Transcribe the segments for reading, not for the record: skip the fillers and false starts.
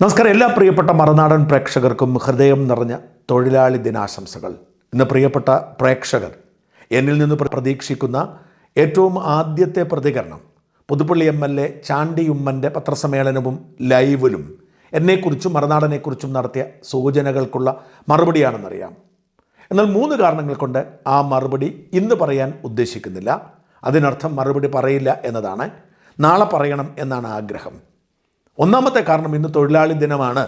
നമസ്കാരം. എല്ലാ പ്രിയപ്പെട്ട മറുനാടൻ പ്രേക്ഷകർക്കും ഹൃദയം നിറഞ്ഞ തൊഴിലാളി ദിനാശംസകൾ. ഇന്ന് പ്രിയപ്പെട്ട പ്രേക്ഷകർ എന്നിൽ നിന്ന് പ്രതീക്ഷിക്കുന്ന ഏറ്റവും ആദ്യത്തെ പ്രതികരണം പുതുപ്പള്ളി MLA ചാണ്ടി ഉമ്മൻ്റെ പത്രസമ്മേളനവും ലൈവിലും എന്നെക്കുറിച്ചും മറുനാടനെക്കുറിച്ചും നടത്തിയ സൂചനകൾക്കുള്ള മറുപടിയാണെന്നറിയാം. എന്നാൽ 3 കാരണങ്ങൾ കൊണ്ട് ആ മറുപടി ഇന്ന് പറയാൻ ഉദ്ദേശിക്കുന്നില്ല. അതിനർത്ഥം മറുപടി പറയില്ല എന്നതാണ്. നാളെ പറയണം എന്നാണ് ആഗ്രഹം. ഒന്നാമത്തെ കാരണം, ഇന്ന് തൊഴിലാളി ദിനമാണ്.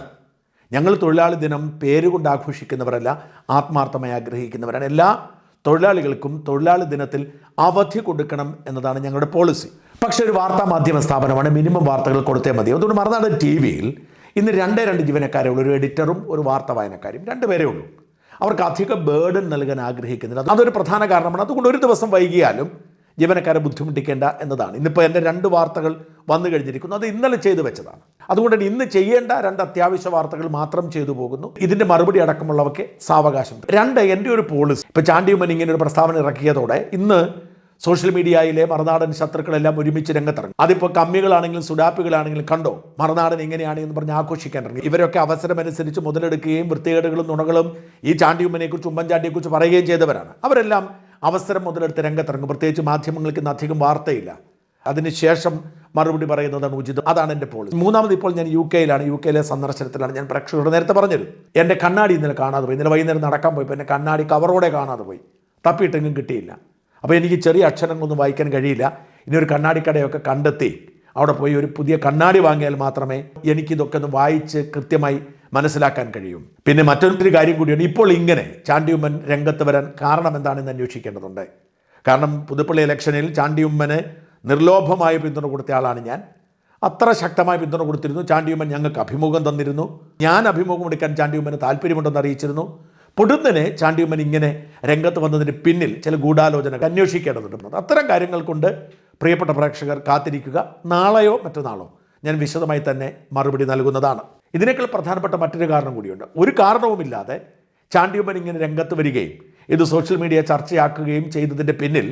ഞങ്ങൾ തൊഴിലാളി ദിനം പേരുകൊണ്ട് ആഘോഷിക്കുന്നവരല്ല, ആത്മാർത്ഥമായി ആഗ്രഹിക്കുന്നവരാണ്. എല്ലാ തൊഴിലാളികൾക്കും തൊഴിലാളി ദിനത്തിൽ അവധി കൊടുക്കണം എന്നതാണ് ഞങ്ങളുടെ പോളിസി. പക്ഷേ ഒരു വാർത്താ മാധ്യമ സ്ഥാപനമാണ്, മിനിമം വാർത്തകൾ കൊടുത്തേ മതി. അതുകൊണ്ട് മറുനാടൻ TV-യിൽ ഇന്ന് 2 ജീവനക്കാരേ ഉള്ളൂ. ഒരു എഡിറ്ററും ഒരു വാർത്താ വായനക്കാരും, 2 പേരേ ഉള്ളൂ. അവർക്ക് അധിക ബേർഡൻ നൽകാൻ ആഗ്രഹിക്കുന്നില്ല. അതൊരു പ്രധാന കാരണമാണ്. അതുകൊണ്ട് ഒരു ദിവസം വൈകിയാലും ജീവനക്കാരെ ബുദ്ധിമുട്ടിക്കേണ്ട എന്നതാണ്. ഇന്നിപ്പോൾ എൻ്റെ 2 വാർത്തകൾ വന്നു കഴിഞ്ഞിരിക്കുന്നു. അത് ഇന്നലെ ചെയ്തു വെച്ചതാണ്. അതുകൊണ്ട് ഇന്ന് ചെയ്യേണ്ട 2 അത്യാവശ്യ വാർത്തകൾ മാത്രം ചെയ്തു പോകുന്നു. ഇതിൻ്റെ മറുപടി അടക്കമുള്ളവയ്ക്ക് സാവകാശം. 2, എൻ്റെ ഒരു പോളിസി. ഇപ്പോൾ ചാണ്ടി ഉമ്മൻ ഇങ്ങനെ ഒരു പ്രസ്താവന ഇറക്കിയതോടെ ഇന്ന് സോഷ്യൽ മീഡിയയിലെ മറുനാടൻ ശത്രുക്കളെല്ലാം ഒരുമിച്ച് രംഗത്തിറങ്ങും. അതിപ്പോൾ കമ്മികളാണെങ്കിലും സുഡാപ്പികളാണെങ്കിലും കണ്ടോ മറുനാടൻ എങ്ങനെയാണ് എന്ന് പറഞ്ഞ് ആഘോഷിക്കാൻ ഇറങ്ങി. ഇവരൊക്കെ അവസരമനുസരിച്ച് മുതലെടുക്കുകയും വൃത്തികേടുകളും നുണകളും ഈ ചാണ്ടി ഉമ്മനെക്കുറിച്ച് ഉമ്മൻചാണ്ടിയെക്കുറിച്ച് പറയുകയും ചെയ്തവരാണ്. അവരെല്ലാം അവസരം മുതലെടുത്ത് രംഗത്തിറങ്ങും. പ്രത്യേകിച്ച് മാധ്യമങ്ങൾക്ക് ഇന്ന് അധികം വാർത്തയില്ല. അതിനുശേഷം മറുപടി പറയുന്നതാണ് ഉചിതം. അതാണ് എൻ്റെ പോളിസി. മൂന്നാമത്, ഇപ്പോൾ ഞാൻ UK-യിലാണ്. UK-യിലെ സന്ദർശനത്തിലാണ്. ഞാൻ പ്രേക്ഷകരോട് നേരത്തെ പറഞ്ഞിരുന്നു, എൻ്റെ കണ്ണാടി ഇന്നലെ കാണാതെ പോയി. ഇന്നലെ വൈകുന്നേരം നടക്കാൻ പോയപ്പോൾ എൻ്റെ കണ്ണാടി കവറോടെ കാണാതെ പോയി. തപ്പിയിട്ടെങ്കിലും കിട്ടിയില്ല. അപ്പോൾ എനിക്ക് ചെറിയ അക്ഷരങ്ങളൊന്നും വായിക്കാൻ കഴിയില്ല. ഇനി ഒരു കണ്ണാടിക്കടയൊക്കെ കണ്ടെത്തി അവിടെ പോയി ഒരു പുതിയ കണ്ണാടി വാങ്ങിയാൽ മാത്രമേ എനിക്കിതൊക്കെ ഒന്ന് വായിച്ച് കൃത്യമായി മനസ്സിലാക്കാൻ കഴിയും. പിന്നെ മറ്റൊരു കാര്യം കൂടിയാണ്. ഇപ്പോൾ ഇങ്ങനെ ചാണ്ടി ഉമ്മൻ രംഗത്ത് വരാൻ കാരണം എന്താണെന്ന് അന്വേഷിക്കേണ്ടതുണ്ട്. കാരണം പുതുപ്പള്ളി ഇലക്ഷനിൽ ചാണ്ടി ഉമ്മന് നിർലോഭമായ പിന്തുണ കൊടുത്ത ആളാണ് ഞാൻ. അത്ര ശക്തമായ പിന്തുണ കൊടുത്തിരുന്നു. ചാണ്ടി ഉമ്മൻ ഞങ്ങൾക്ക് അഭിമുഖം തന്നിരുന്നു. ഞാൻ അഭിമുഖം എടുക്കാൻ ചാണ്ടി ഉമ്മന് താല്പര്യമുണ്ടെന്ന് അറിയിച്ചിരുന്നു. പൊടുന്നനെ ചാണ്ടി ഉമ്മൻ ഇങ്ങനെ രംഗത്ത് വന്നതിന് പിന്നിൽ ചില ഗൂഢാലോചനകൾ അന്വേഷിക്കേണ്ടതുണ്ട്. അത്തരം കാര്യങ്ങൾ കൊണ്ട് പ്രിയപ്പെട്ട പ്രേക്ഷകർ കാത്തിരിക്കുക. നാളെയോ മറ്റന്നാളോ ഞാൻ വിശദമായി തന്നെ മറുപടി നൽകുന്നതാണ്. ഇതിനേക്കാൾ പ്രധാനപ്പെട്ട മറ്റൊരു കാരണം കൂടിയുണ്ട്. ഒരു കാരണവുമില്ലാതെ ചാണ്ടി ഉമ്മൻ ഇങ്ങനെ രംഗത്ത് വരികയും ഇത് സോഷ്യൽ മീഡിയ ചർച്ചയാക്കുകയും ചെയ്തതിൻ്റെ പിന്നിൽ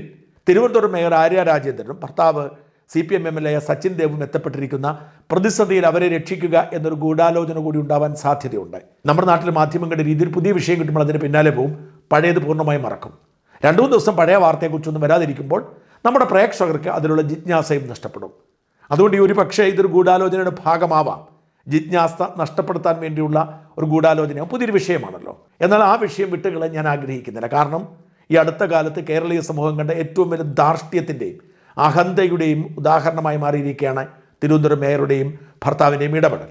തിരുവനന്തപുരം മേയർ ആര്യ രാജേന്ദ്രനും ഭർത്താവ് CPM MLA സച്ചിൻ ദേവും എത്തപ്പെട്ടിരിക്കുന്ന പ്രതിസന്ധിയിൽ അവരെ രക്ഷിക്കുക എന്നൊരു ഗൂഢാലോചന കൂടി ഉണ്ടാവാൻ സാധ്യതയുണ്ട്. നമ്മുടെ നാട്ടിൽ മാധ്യമങ്ങളുടെ രീതിയിൽ പുതിയ വിഷയം കിട്ടുമ്പോൾ അതിന് പിന്നാലെ പോവും, പഴയത് പൂർണ്ണമായി മറക്കും. 2-3 ദിവസം പഴയ വാർത്തയെക്കുറിച്ചൊന്നും വരാതിരിക്കുമ്പോൾ നമ്മുടെ പ്രേക്ഷകർക്ക് അതിലുള്ള ജിജ്ഞാസയും നഷ്ടപ്പെടും. അതുകൊണ്ട് ഈ ഒരു പക്ഷേ ഇതൊരു ഗൂഢാലോചനയുടെ ഭാഗമാവാം. ജിജ്ഞാസ നഷ്ടപ്പെടുത്താൻ വേണ്ടിയുള്ള ഒരു ഗൂഢാലോചന പുതിയൊരു വിഷയമാണല്ലോ. എന്നാൽ ആ വിഷയം വിട്ടുകളയാൻ ഞാൻ ആഗ്രഹിക്കുന്നില്ല. കാരണം ഈ അടുത്ത കാലത്ത് കേരളീയ സമൂഹം കണ്ട ഏറ്റവും വലിയ ധാർഷ്ട്യത്തിൻ്റെയും അഹന്തയുടെയും ഉദാഹരണമായി മാറിയിരിക്കുകയാണ് തിരുവനന്തപുരം മേയറുടെയും ഭർത്താവിൻ്റെയും ഇടപെടൽ.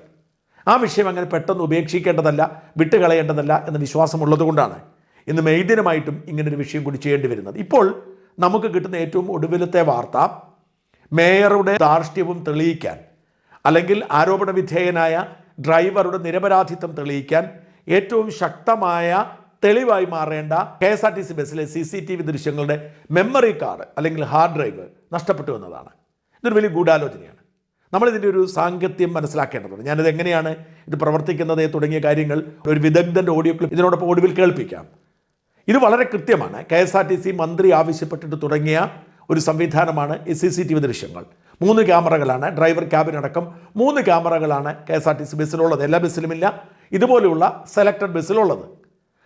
ആ വിഷയം അങ്ങനെ പെട്ടെന്ന് ഉപേക്ഷിക്കേണ്ടതല്ല, വിട്ടുകളയേണ്ടതല്ല എന്ന വിശ്വാസമുള്ളതുകൊണ്ടാണ് ഇന്ന് മെയ് ദിനമായിട്ടും ഇങ്ങനൊരു വിഷയം കൂടി ചെയ്യേണ്ടി വരുന്നത്. ഇപ്പോൾ നമുക്ക് കിട്ടുന്ന ഏറ്റവും ഒടുവിലത്തെ വാർത്ത, മേയറുടെ ധാർഷ്ട്യവും തെളിയിക്കാൻ, അല്ലെങ്കിൽ ആരോപണ വിധേയനായ ഡ്രൈവറുടെ നിരപരാധിത്വം തെളിയിക്കാൻ ഏറ്റവും ശക്തമായ തെളിവായി മാറേണ്ട KSRTC ബസ്സിലെ CCTV ദൃശ്യങ്ങളുടെ മെമ്മറി കാർഡ് അല്ലെങ്കിൽ ഹാർഡ് ഡ്രൈവ് നഷ്ടപ്പെട്ടു എന്നതാണ്. ഇതൊരു വലിയ ഗൂഢാലോചനയാണ്. നമ്മളിതിൻ്റെ ഒരു സാങ്കത്യം മനസ്സിലാക്കേണ്ടതുണ്ട്. ഞാനിത് എങ്ങനെയാണ് ഇത് പ്രവർത്തിക്കുന്നത് തുടങ്ങിയ കാര്യങ്ങൾ ഒരു വിദഗ്ധൻ്റെ ഓഡിയോ ക്ലിപ്പ് ഇതിനോടൊപ്പം ഒടുവിൽ കേൾപ്പിക്കാം. ഇത് വളരെ കൃത്യമാണ്. KSRTC മന്ത്രി ആവശ്യപ്പെട്ടിട്ട് തുടങ്ങിയ ഒരു സംവിധാനമാണ് ഈ CCTV ദൃശ്യങ്ങൾ. 3 ക്യാമറകളാണ്, ഡ്രൈവർ ക്യാബിനടക്കം 3 ക്യാമറകളാണ് KSRTC ബസ്സിലുള്ളത്. എല്ലാ ബസ്സിലുമില്ല, ഇതുപോലെയുള്ള സെലക്ടഡ് ബസ്സിലുള്ളത്.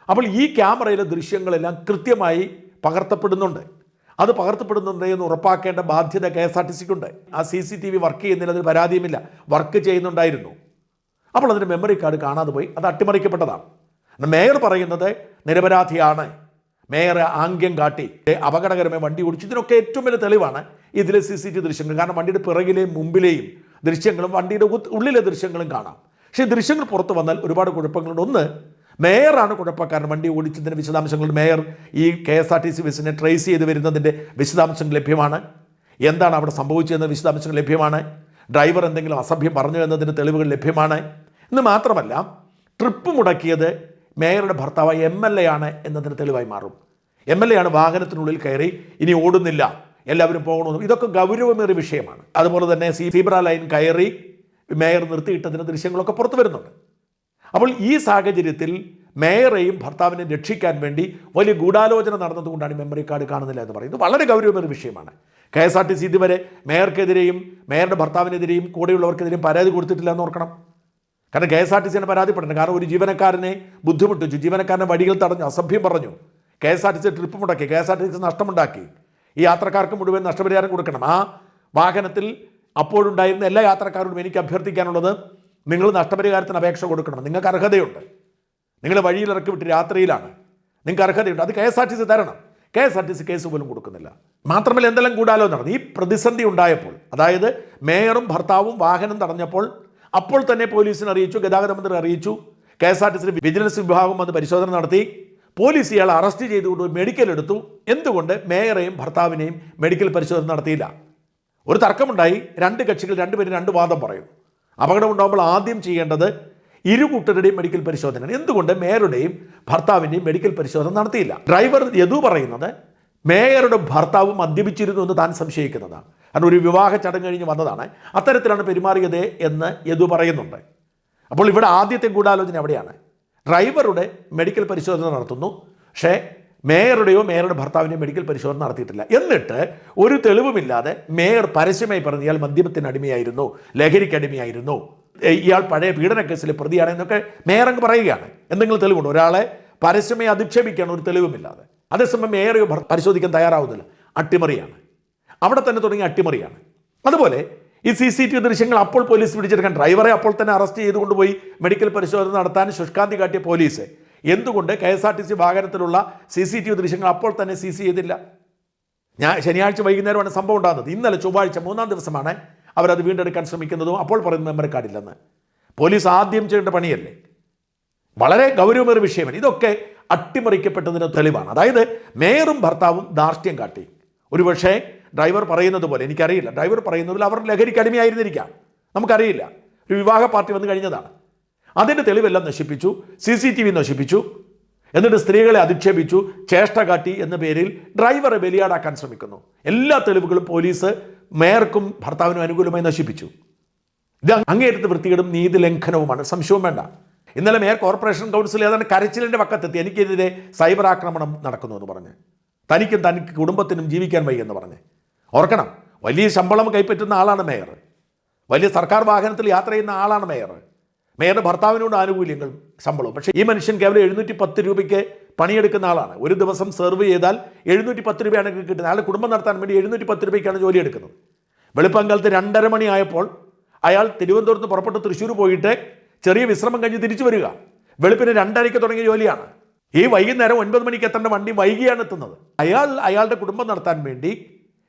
അപ്പോൾ ഈ ക്യാമറയിലെ ദൃശ്യങ്ങളെല്ലാം കൃത്യമായി പകർത്തപ്പെടുന്നുണ്ട്. അത് പകർത്തപ്പെടുന്നുണ്ട് എന്ന് ഉറപ്പാക്കേണ്ട ബാധ്യത KSRTCക്കുണ്ട്. ആ CCTV വർക്ക് ചെയ്യുന്നതിൽ അതിന് പരാതിയുമില്ല, വർക്ക് ചെയ്യുന്നുണ്ടായിരുന്നു. അപ്പോൾ അതിൻ്റെ മെമ്മറി കാർഡ് കാണാതെ പോയി, അത് അട്ടിമറിക്കപ്പെട്ടതാണ്. മേയർ പറയുന്നത് നിരപരാധിയാണ്, മേയർ ആംഗ്യം കാട്ടി അപകടകരമായി വണ്ടി ഓടിച്ചു. ഇതിനൊക്കെ ഏറ്റവും വലിയ തെളിവാണ് ഇതിലെ CCTV ദൃശ്യങ്ങൾ. കാരണം വണ്ടിയുടെ പിറകിലെയും മുമ്പിലെയും ദൃശ്യങ്ങളും വണ്ടിയുടെ ഉള്ളിലെ ദൃശ്യങ്ങളും കാണാം. പക്ഷേ ദൃശ്യങ്ങൾ പുറത്തു വന്നാൽ ഒരുപാട് കുഴപ്പങ്ങളുണ്ട്. ഒന്ന്, മേയറാണ് കുഴപ്പക്കാരൻ. വണ്ടി ഓടിച്ചതിൻ്റെ വിശദാംശങ്ങൾ മേയർ ഈ KSRTC ബസ്സിനെ ട്രേസ് ചെയ്ത് വരുന്നതിൻ്റെ വിശദാംശങ്ങൾ ലഭ്യമാണ്. എന്താണ് അവിടെ സംഭവിച്ചതെന്ന വിശദാംശങ്ങൾ ലഭ്യമാണ്. ഡ്രൈവർ എന്തെങ്കിലും അസഭ്യം പറഞ്ഞു എന്നതിൻ്റെ തെളിവുകൾ ലഭ്യമാണ്. എന്ന് മാത്രമല്ല, ട്രിപ്പ് മുടക്കിയത് മേയറുടെ ഭർത്താവ് MLA ആണ് എന്നതിന് തെളിവായി മാറും. MLA ആണ് വാഹനത്തിനുള്ളിൽ കയറി ഇനി ഓടുന്നില്ല, എല്ലാവരും പോകണമെന്നും. ഇതൊക്കെ ഗൗരവമേറിയ വിഷയമാണ്. അതുപോലെ തന്നെ സീബ്ര ലൈൻ കയറി മേയർ നിർത്തിയിട്ടതിൻ്റെ ദൃശ്യങ്ങളൊക്കെ പുറത്തു വരുന്നുണ്ട്. അപ്പോൾ ഈ സാഹചര്യത്തിൽ മേയറെയും ഭർത്താവിനെ രക്ഷിക്കാൻ വേണ്ടി വലിയ ഗൂഢാലോചന നടന്നതുകൊണ്ടാണ് മെമ്മറി കാർഡ് കാണുന്നില്ല എന്ന് പറയുന്നത്. വളരെ ഗൗരവമേറിയ വിഷയമാണ്. KSRTC ഇതുവരെ മേയർക്കെതിരെയും മേയറുടെ ഭർത്താവിനെതിരെയും കൂടെയുള്ളവർക്കെതിരെയും പരാതി കൊടുത്തിട്ടില്ല എന്ന് ഓർക്കണം. കാരണം KSRTC പരാതിപ്പെടണം. കാരണം ഒരു ജീവനക്കാരനെ ബുദ്ധിമുട്ടിച്ചു, ജീവനക്കാരനെ വഴികൾ തടഞ്ഞു, അസഭ്യം പറഞ്ഞു, KSRTC ട്രിപ്പ് മുടക്കി, KSRTC നഷ്ടമുണ്ടാക്കി. ഈ യാത്രക്കാർക്ക് മുഴുവൻ നഷ്ടപരിഹാരം കൊടുക്കണം. ആ വാഹനത്തിൽ അപ്പോഴുണ്ടായിരുന്ന എല്ലാ യാത്രക്കാരോടും എനിക്ക് അഭ്യർത്ഥിക്കാനുള്ളത്, നിങ്ങൾ നഷ്ടപരിഹാരത്തിന് അപേക്ഷ കൊടുക്കണം. നിങ്ങൾക്ക് അർഹതയുണ്ട്. നിങ്ങൾ വഴിയിൽ ഇറക്കി വിട്ട് രാത്രിയിലാണ്, നിങ്ങൾക്ക് അർഹതയുണ്ട്. അത് KSRTC തരണം. KSRTC കേസ് പോലും കൊടുക്കുന്നില്ല. മാത്രമല്ല എന്തെല്ലാം കൂടാലോ നടന്നു. ഈ പ്രതിസന്ധി ഉണ്ടായപ്പോൾ, അതായത് മേയറും ഭർത്താവും വാഹനം തടഞ്ഞപ്പോൾ അപ്പോൾ തന്നെ പോലീസിനെ അറിയിച്ചു, ഗതാഗത മന്ത്രി അറിയിച്ചു, KSRTC വിജിലൻസ് വിഭാഗം വന്ന് പരിശോധന നടത്തി. പോലീസ് ഇയാളെ അറസ്റ്റ് ചെയ്തുകൊണ്ട് മെഡിക്കൽ എടുത്തു. എന്തുകൊണ്ട് മേയറെയും ഭർത്താവിനെയും മെഡിക്കൽ പരിശോധന നടത്തിയില്ല? ഒരു തർക്കമുണ്ടായി. രണ്ട് കക്ഷികൾ രണ്ടുപേരും രണ്ട് വാദം പറയും. അപകടം ഉണ്ടാകുമ്പോൾ ആദ്യം ചെയ്യേണ്ടത് ഇരു കൂട്ടരുടെയും മെഡിക്കൽ പരിശോധന. എന്തുകൊണ്ട് മേയറുടെയും ഭർത്താവിൻ്റെയും മെഡിക്കൽ പരിശോധന നടത്തിയില്ല? ഡ്രൈവർ യദു പറയുന്നത് മേയറുടെ ഭർത്താവ് മദ്യപിച്ചിരുന്നു എന്ന് താൻ സംശയിക്കുന്നതാണ്. കാരണം ഒരു വിവാഹ ചടങ്ങ് കഴിഞ്ഞ് വന്നതാണ്, അത്തരത്തിലാണ് പെരുമാറിയത് എന്ന് യദു പറയുന്നുണ്ട്. അപ്പോൾ ഇവിടെ ആദ്യത്തെ ഗൂഢാലോചന എവിടെയാണ്? ഡ്രൈവറുടെ മെഡിക്കൽ പരിശോധന നടത്തുന്നു, പക്ഷേ മേയറുടെ ഭർത്താവിൻ്റെയോ മെഡിക്കൽ പരിശോധന നടത്തിയിട്ടില്ല. എന്നിട്ട് ഒരു തെളിവുമില്ലാതെ മേയർ പരസ്യമായി പറഞ്ഞു ഇയാൾ മദ്യപത്തിന് അടിമയായിരുന്നു, ലഹരിക്ക് അടിമയായിരുന്നു, ഇയാൾ പഴയ പീഡന കേസിലെ പ്രതിയാണ് എന്നൊക്കെ മേയർ അങ്ങ് പറയുകയാണ്. എന്തെങ്കിലും തെളിവുണ്ട്? ഒരാളെ പരസ്യമായി അധിക്ഷേപിക്കുകയാണ് ഒരു തെളിവുമില്ലാതെ. അതേസമയം മേയർ പരിശോധിക്കാൻ തയ്യാറാവുന്നില്ല. അട്ടിമറിയാണ്. അവിടെ തന്നെ തുടങ്ങിയ അട്ടിമറിയാണ്. അതുപോലെ ഈ CCTV ദൃശ്യങ്ങൾ അപ്പോൾ പോലീസ് പിടിച്ചെടുക്കാൻ, ഡ്രൈവറെ അപ്പോൾ തന്നെ അറസ്റ്റ് ചെയ്തുകൊണ്ടുപോയി മെഡിക്കൽ പരിശോധന നടത്താൻ ശുഷ്കാന്തി കാട്ടിയ പോലീസ് എന്തുകൊണ്ട് KSRTC വാഹനത്തിലുള്ള CCTV ദൃശ്യങ്ങൾ അപ്പോൾ തന്നെ സീസ് ചെയ്തില്ല? ശനിയാഴ്ച വൈകുന്നേരമാണ് സംഭവം ഉണ്ടാകുന്നത്. ഇന്നലെ ചൊവ്വാഴ്ച 3-ാം ദിവസമാണ് അവരത് വീണ്ടെടുക്കാൻ ശ്രമിക്കുന്നതും അപ്പോൾ പറയുന്നത് മെമ്മറി കാർഡില്ലെന്ന്. പോലീസ് ആദ്യം ചെയ്യേണ്ട പണിയല്ലേ? വളരെ ഗൗരവമേറിയ വിഷയമാണ്. ഇതൊക്കെ അട്ടിമറിക്കപ്പെട്ടതിന് തെളിവാണ്. അതായത് മേയറും ഭർത്താവും ധാർഷ്ട്യം കാട്ടി. ഒരുപക്ഷേ ഡ്രൈവർ പറയുന്നത് പോലെ, എനിക്കറിയില്ല, ഡ്രൈവർ പറയുന്നത് പോലെ അവർ ലഹരിക്ക് അടിമയായിരുന്നിരിക്കാം, നമുക്കറിയില്ല. ഒരു വിവാഹ പാർട്ടി വന്നു കഴിഞ്ഞതാണ്. അതിൻ്റെ തെളിവെല്ലാം നശിപ്പിച്ചു, CCTV നശിപ്പിച്ചു, എന്നിട്ട് സ്ത്രീകളെ അധിക്ഷേപിച്ചു, ചേഷ്ട കാട്ടി എന്ന പേരിൽ ഡ്രൈവറെ ബലിയാടാക്കാൻ ശ്രമിക്കുന്നു. എല്ലാ തെളിവുകളും പോലീസ് മേയർക്കും ഭർത്താവിനും അനുകൂലമായി നശിപ്പിച്ചു. ഇത് അങ്ങേയറ്റത്തെ വൃത്തികേടും നീതി ലംഘനവുമാണ്, സംശയവും വേണ്ട. ഇന്നലെ മേയർ കോർപ്പറേഷൻ കൗൺസിൽ ഏതാണ്ട് കരച്ചിലിൻ്റെ പക്കത്തെത്തി. എനിക്കെതിരെ സൈബർ ആക്രമണം നടക്കുന്നു എന്ന് പറഞ്ഞ്, തനിക്കും തനിക്ക് കുടുംബത്തിനും ജീവിക്കാൻ വയ്യെന്ന് പറഞ്ഞ്. ഓർക്കണം, വലിയ ശമ്പളം കൈപ്പറ്റുന്ന ആളാണ് മേയർ, വലിയ സർക്കാർ വാഹനത്തിൽ യാത്ര ചെയ്യുന്ന ആളാണ് മേയർ. മേയറുടെ ഭർത്താവിനോട് ആനുകൂല്യങ്ങൾ, ശമ്പളവും. പക്ഷേ ഈ മനുഷ്യൻ കേവലം 710 രൂപയ്ക്ക് പണിയെടുക്കുന്ന ആളാണ്. ഒരു ദിവസം സെർവ് ചെയ്താൽ 710 രൂപയാണ് കിട്ടുന്നത്. അയാൾ കുടുംബം നടത്താൻ വേണ്ടി 710 രൂപയ്ക്കാണ് ജോലി എടുക്കുന്നത്. വെളുപ്പങ്കാലത്ത് 2:30 മണിയായപ്പോൾ അയാൾ തിരുവനന്തപുരത്ത് പുറപ്പെട്ട് തൃശ്ശൂർ പോയിട്ട് ചെറിയ വിശ്രമം കഴിഞ്ഞ് തിരിച്ചു വരിക. വെളുപ്പിന് 2:30 തുടങ്ങിയ ജോലിയാണ്. ഈ വൈകുന്നേരം 9 മണിക്ക് എത്തേണ്ട വണ്ടി വൈകിയാണ് എത്തുന്നത്. അയാളുടെ കുടുംബം നടത്താൻ വേണ്ടി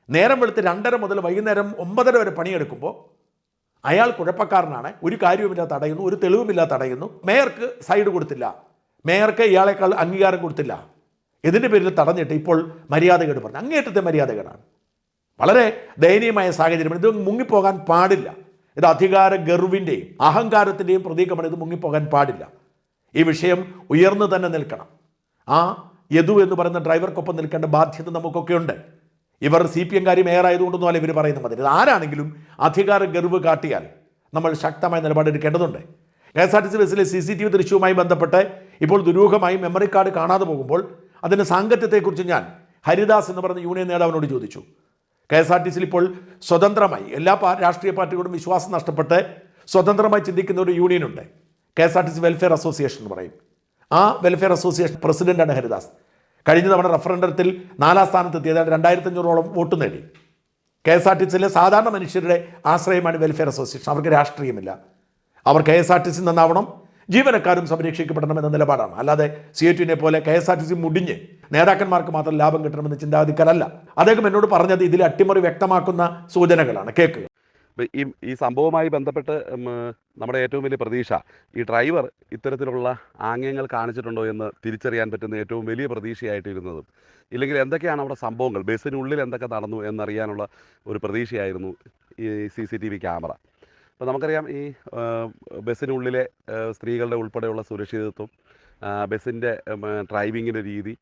നേരം വെളുത്ത് 2:30 മുതൽ വൈകുന്നേരം 9:30 വരെ പണിയെടുക്കുമ്പോൾ അയാൾ കുഴപ്പക്കാരനാണ്. ഒരു കാര്യവുമില്ലാതെ തടയുന്നു, ഒരു തെളിവുമില്ലാതെ തടയുന്നു. മേയർക്ക് സൈഡ് കൊടുത്തില്ല, മേയർക്ക് ഇയാളെക്കാൾ അംഗീകാരം കൊടുത്തില്ല. ഇതിൻ്റെ പേരിൽ തടഞ്ഞിട്ട് ഇപ്പോൾ മര്യാദകേട് പറഞ്ഞു. അങ്ങേറ്റത്തെ മര്യാദകേടാണ്. വളരെ ദയനീയമായ സാഹചര്യം. ഇത് മുങ്ങിപ്പോകാൻ പാടില്ല. ഇത് അധികാര ഗർവിൻ്റെയും അഹങ്കാരത്തിൻ്റെയും പ്രതീകമാണ്. ഇത് മുങ്ങിപ്പോകാൻ പാടില്ല. ഈ വിഷയം ഉയർന്നു തന്നെ നിൽക്കണം. ആ യദു എന്ന് പറയുന്ന ഡ്രൈവർക്കൊപ്പം നിൽക്കേണ്ട ബാധ്യത നമുക്കൊക്കെ ഉണ്ട്. ഇവർ CPM മേയറായതുകൊണ്ടൊന്നും അല്ല ഇവർ പറയുന്ന മതി. ആരാണെങ്കിലും അധികാര ഗർവ് കാട്ടിയാൽ നമ്മൾ ശക്തമായ നിലപാടെടുക്കേണ്ടതുണ്ട്. KSRTC ബസ്സിലെ CCTV ദൃശ്യവുമായി ബന്ധപ്പെട്ട് ഇപ്പോൾ ദുരൂഹമായി മെമ്മറി കാർഡ് കാണാതെ പോകുമ്പോൾ അതിൻ്റെ സാങ്കത്യത്തെക്കുറിച്ച് ഞാൻ ഹരിദാസ് എന്ന് പറഞ്ഞ യൂണിയൻ നേതാവിനോട് ചോദിച്ചു. KSRTCയിൽ ഇപ്പോൾ സ്വതന്ത്രമായി എല്ലാ രാഷ്ട്രീയ പാർട്ടികളോടും വിശ്വാസം നഷ്ടപ്പെട്ട് സ്വതന്ത്രമായി ചിന്തിക്കുന്ന ഒരു യൂണിയനുണ്ട്, KSRTC വെൽഫെയർ അസോസിയേഷൻ എന്ന് പറയും. ആ വെൽഫെയർ അസോസിയേഷൻ പ്രസിഡന്റാണ് ഹരിദാസ്. കഴിഞ്ഞ തവണ റഫറൻഡത്തിൽ 4-ാം സ്ഥാനത്തെത്തി, ഏതാണ്ട് 2500ഓളം വോട്ട് നേടി. KSRTCയിലെ സാധാരണ മനുഷ്യരുടെ ആശ്രയമാണ് വെൽഫെയർ അസോസിയേഷൻ. അവർക്ക് രാഷ്ട്രീയമില്ല. അവർ KSRTC നന്നാവണം, ജീവനക്കാരും സംരക്ഷിക്കപ്പെടണം എന്ന നിലപാടാണ്. അല്ലാതെ CATUവിനെ പോലെ KSRTC മുടിഞ്ഞ് നേതാക്കന്മാർക്ക് മാത്രം ലാഭം കിട്ടണമെന്ന് ചിന്താഗതിക്കാരല്ല. അദ്ദേഹം എന്നോട് പറഞ്ഞത് ഇതിൽ അട്ടിമറി വ്യക്തമാക്കുന്ന സൂചനകളാണ്. കേൾക്കുക. ഈ സംഭവവുമായി ബന്ധപ്പെട്ട് നമ്മുടെ ഏറ്റവും വലിയ പ്രതീക്ഷ ഈ ഡ്രൈവർ ഇത്തരത്തിലുള്ള ആംഗ്യങ്ങൾ കാണിച്ചിട്ടുണ്ടോ എന്ന് തിരിച്ചറിയാൻ പറ്റുന്ന ഏറ്റവും വലിയ പ്രതീക്ഷയായിട്ടിരുന്നതും, ഇല്ലെങ്കിൽ എന്തൊക്കെയാണ് അവിടെ സംഭവങ്ങൾ, ബസ്സിനുള്ളിൽ എന്തൊക്കെ നടന്നു എന്നറിയാനുള്ള ഒരു പ്രതീക്ഷയായിരുന്നു ഈ CCTV ക്യാമറ. അപ്പോൾ നമുക്കറിയാം ഈ ബസ്സിനുള്ളിലെ സ്ത്രീകളുടെ ഉൾപ്പെടെയുള്ള സുരക്ഷിതത്വം, ബസ്സിൻ്റെ ഡ്രൈവിങ്ങിൻ്റെ രീതി,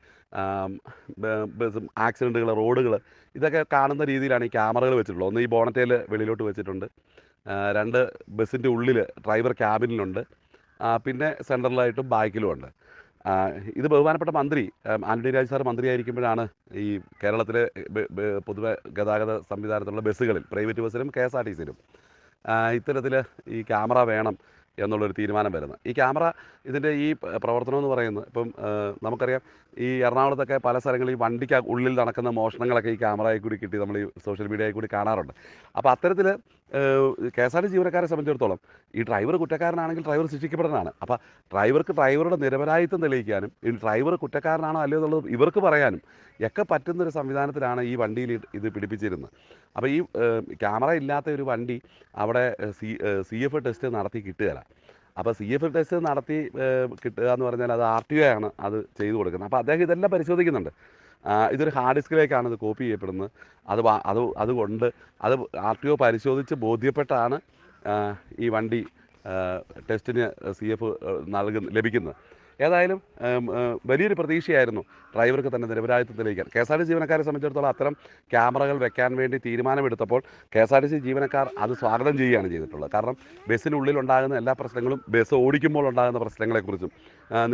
ബസ് ആക്സിഡൻറ്റുകൾ, റോഡുകൾ, ഇതൊക്കെ കാണുന്ന രീതിയിലാണ് ഈ ക്യാമറകൾ വെച്ചിട്ടുള്ളത്. ഒന്ന് ഈ ബോണറ്റേൽ വെളിയിലോട്ട് വെച്ചിട്ടുണ്ട്, 2 ബസ്സിൻ്റെ ഉള്ളിൽ ഡ്രൈവർ ക്യാബിനിലുണ്ട്, പിന്നെ സെൻട്രലായിട്ടും ബാക്കിലുമുണ്ട്. ഇത് ബഹുമാനപ്പെട്ട മന്ത്രി ആന്റണി രാജ് സാർ മന്ത്രിയായിരിക്കുമ്പോഴാണ് ഈ കേരളത്തിലെ പൊതുവെ ഗതാഗത സംവിധാനത്തിലുള്ള ബസ്സുകളിൽ, പ്രൈവറ്റ് ബസ്സിലും KSRTCയിലും ഇത്തരത്തിൽ ഈ ക്യാമറ വേണം എന്നുള്ളൊരു തീരുമാനം വരുന്നത്. ഈ ക്യാമറ ഇതിൻ്റെ ഈ പ്രവർത്തനം എന്ന് പറയുന്നത് ഇപ്പം നമുക്കറിയാം ഈ എറണാകുളത്തൊക്കെ പല സ്ഥലങ്ങളിൽ ഈ വണ്ടിക്ക് ഉള്ളിൽ നടക്കുന്ന മോഷണങ്ങളൊക്കെ ഈ ക്യാമറയിൽ കൂടി കിട്ടി നമ്മൾ ഈ സോഷ്യൽ മീഡിയയിൽ കൂടി കാണാറുണ്ട്. അപ്പോൾ അത്തരത്തിൽ KSRTC ജീവനക്കാരെ സംബന്ധിച്ചിടത്തോളം ഈ ഡ്രൈവർ കുറ്റക്കാരനാണെങ്കിൽ ഡ്രൈവർ ശിക്ഷിക്കപ്പെടുന്നതാണ്. അപ്പോൾ ഡ്രൈവർക്ക് ഡ്രൈവറുടെ നിരപരാധിത്വം തെളിയിക്കാനും ഈ ഡ്രൈവർ കുറ്റക്കാരനാണോ അല്ലയോ എന്നുള്ളത് ഇവർക്ക് പറയാനും ഒക്കെ പറ്റുന്നൊരു സംവിധാനത്തിലാണ് ഈ വണ്ടിയിൽ ഇത് പിടിപ്പിച്ചിരുന്നത്. അപ്പോൾ ഈ ക്യാമറ ഇല്ലാത്ത ഒരു വണ്ടി അവിടെ CF ടെസ്റ്റ് നടത്തി കിട്ടുകയില്ല. അപ്പോൾ CF ടെസ്റ്റ് നടത്തി കിട്ടുക എന്ന് പറഞ്ഞാൽ അത് RTO ആണ് അത് ചെയ്തു കൊടുക്കുന്നത്. അപ്പോൾ അദ്ദേഹം ഇതെല്ലാം പരിശോധിക്കുന്നുണ്ട്. ഇതൊരു ഹാർഡ് ഡിസ്കിലേക്കാണ് ഇത് കോപ്പി ചെയ്യപ്പെടുന്നത്. അതുകൊണ്ട് അത് RTO പരിശോധിച്ച് ബോധ്യപ്പെട്ടാണ് ഈ വണ്ടി ടെസ്റ്റിന് CF ലഭിക്കുന്നത്. ഏതായാലും വലിയൊരു പ്രതീക്ഷയായിരുന്നു ഡ്രൈവർക്ക് തന്നെ നിരപരാധിത്വം തെളിയിക്കാൻ. KSRTC ജീവനക്കാരെ സംബന്ധിച്ചിടത്തോളം അത്തരം ക്യാമറകൾ വെക്കാൻ വേണ്ടി തീരുമാനമെടുത്തപ്പോൾ KSRTC ജീവനക്കാർ അത് സ്വാഗതം ചെയ്യുകയാണ് ചെയ്തിട്ടുള്ളത്. കാരണം ബസ്സിനുള്ളിലുണ്ടാകുന്ന എല്ലാ പ്രശ്നങ്ങളും ബസ് ഓടിക്കുമ്പോൾ ഉണ്ടാകുന്ന പ്രശ്നങ്ങളെക്കുറിച്ചും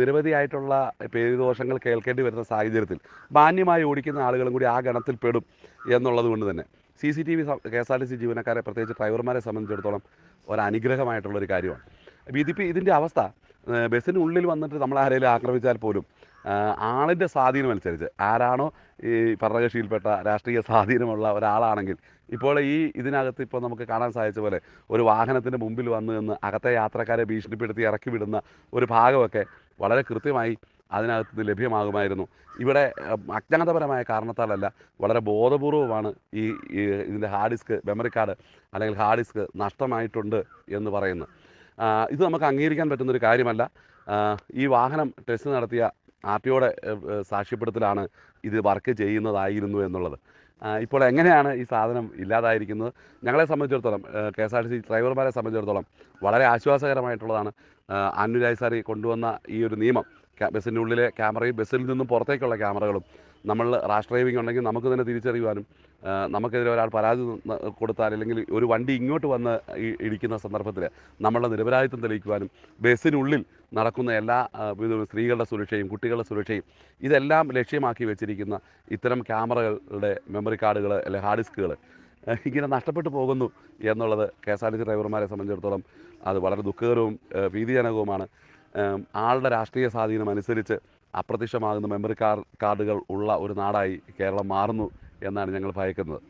നിരവധിയായിട്ടുള്ള പേരുദോഷങ്ങൾ കേൾക്കേണ്ടി വരുന്ന സാഹചര്യത്തിൽ മാന്യമായി ഓടിക്കുന്ന ആളുകളും കൂടി ആ ഗണത്തിൽ പെടും എന്നുള്ളത് കൊണ്ട് തന്നെ CCTV KSRTC ജീവനക്കാരെ പ്രത്യേകിച്ച് ഡ്രൈവർമാരെ സംബന്ധിച്ചിടത്തോളം ഒരനുഗ്രഹമായിട്ടുള്ളൊരു കാര്യമാണ്. അപ്പോൾ ഇതിൻ്റെ അവസ്ഥ ബസ്സിനുള്ളിൽ വന്നിട്ട് നമ്മളാരെങ്കിലും ആക്രമിച്ചാൽ പോലും ആളിൻ്റെ സ്വാധീനം അനുസരിച്ച് ആരാണോ ഈ ഭരണകക്ഷിയിൽപ്പെട്ട രാഷ്ട്രീയ സ്വാധീനമുള്ള ഒരാളാണെങ്കിൽ ഇപ്പോൾ ഇതിനകത്ത് ഇപ്പോൾ നമുക്ക് കാണാൻ സാധിച്ച പോലെ ഒരു വാഹനത്തിൻ്റെ മുമ്പിൽ വന്ന് നിന്ന് അകത്തെ യാത്രക്കാരെ ഭീഷണിപ്പെടുത്തി ഇറക്കി വിടുന്ന ഒരു ഭാഗമൊക്കെ വളരെ കൃത്യമായി അതിനകത്ത് ലഭ്യമാകുമായിരുന്നു. ഇവിടെ അജ്ഞാതപരമായ കാരണത്താലല്ല, വളരെ ബോധപൂർവമാണ് ഇതിൻ്റെ ഹാർഡ് ഡിസ്ക് മെമ്മറി കാർഡ് അല്ലെങ്കിൽ ഹാർഡ് ഡിസ്ക് നഷ്ടമായിട്ടുണ്ട് എന്ന് പറയുന്നത്. ഇത് നമുക്ക് അംഗീകരിക്കാൻ പറ്റുന്നൊരു കാര്യമല്ല. ഈ വാഹനം ടെസ്റ്റ് നടത്തിയ RTOയുടെ സാക്ഷ്യപ്പെടുത്തലാണ് ഇത് വർക്ക് ചെയ്യുന്നതായിരുന്നു എന്നുള്ളത്. ഇപ്പോൾ എങ്ങനെയാണ് ഈ സാധനം ഇല്ലാതായിരിക്കുന്നത്? ഞങ്ങളെ സംബന്ധിച്ചിടത്തോളം KSRTC ഡ്രൈവർമാരെ സംബന്ധിച്ചിടത്തോളം വളരെ ആശ്വാസകരമായിട്ടുള്ളതാണ്. ആന്റണി രാജ് സാർ കൊണ്ടുവന്ന ഈ ഒരു നിയമം. ബസ്സിൻ്റെ ഉള്ളിലെ ക്യാമറയും ബസ്സിൽ നിന്നും പുറത്തേക്കുള്ള ക്യാമറകളും നമ്മൾ റാഷ് ഡ്രൈവിംഗ് ഉണ്ടെങ്കിൽ നമുക്ക് തന്നെ തിരിച്ചറിയുവാനും നമുക്കെതിരെ ഒരാൾ പരാതി കൊടുത്താൽ അല്ലെങ്കിൽ ഒരു വണ്ടി ഇങ്ങോട്ട് വന്ന് ഇടിക്കുന്ന സന്ദർഭത്തിൽ നമ്മളുടെ നിരപരാധിത്വം തെളിയിക്കുവാനും ബസ്സിനുള്ളിൽ നടക്കുന്ന എല്ലാ സ്ത്രീകളുടെ സുരക്ഷയും കുട്ടികളുടെ സുരക്ഷയും ഇതെല്ലാം ലക്ഷ്യമാക്കി വെച്ചിരിക്കുന്ന ഇത്തരം ക്യാമറകളുടെ മെമ്മറി കാർഡുകൾ അല്ലെങ്കിൽ ഹാർഡ് ഡിസ്കുകൾ ഇങ്ങനെ നഷ്ടപ്പെട്ടു പോകുന്നു എന്നുള്ളത് KSRTC ഡ്രൈവർമാരെ സംബന്ധിച്ചിടത്തോളം അത് വളരെ ദുഃഖകരവും ഭീതിജനകവുമാണ്. ആളുടെ രാഷ്ട്രീയ സ്വാധീനം അനുസരിച്ച് അപ്രത്യക്ഷമാകുന്ന മെമ്മറി കാർഡുകൾ ഉള്ള ഒരു നാടായി കേരളം മാറുന്നു എന്നാണ് ഞങ്ങൾ ഭയക്കുന്നത്.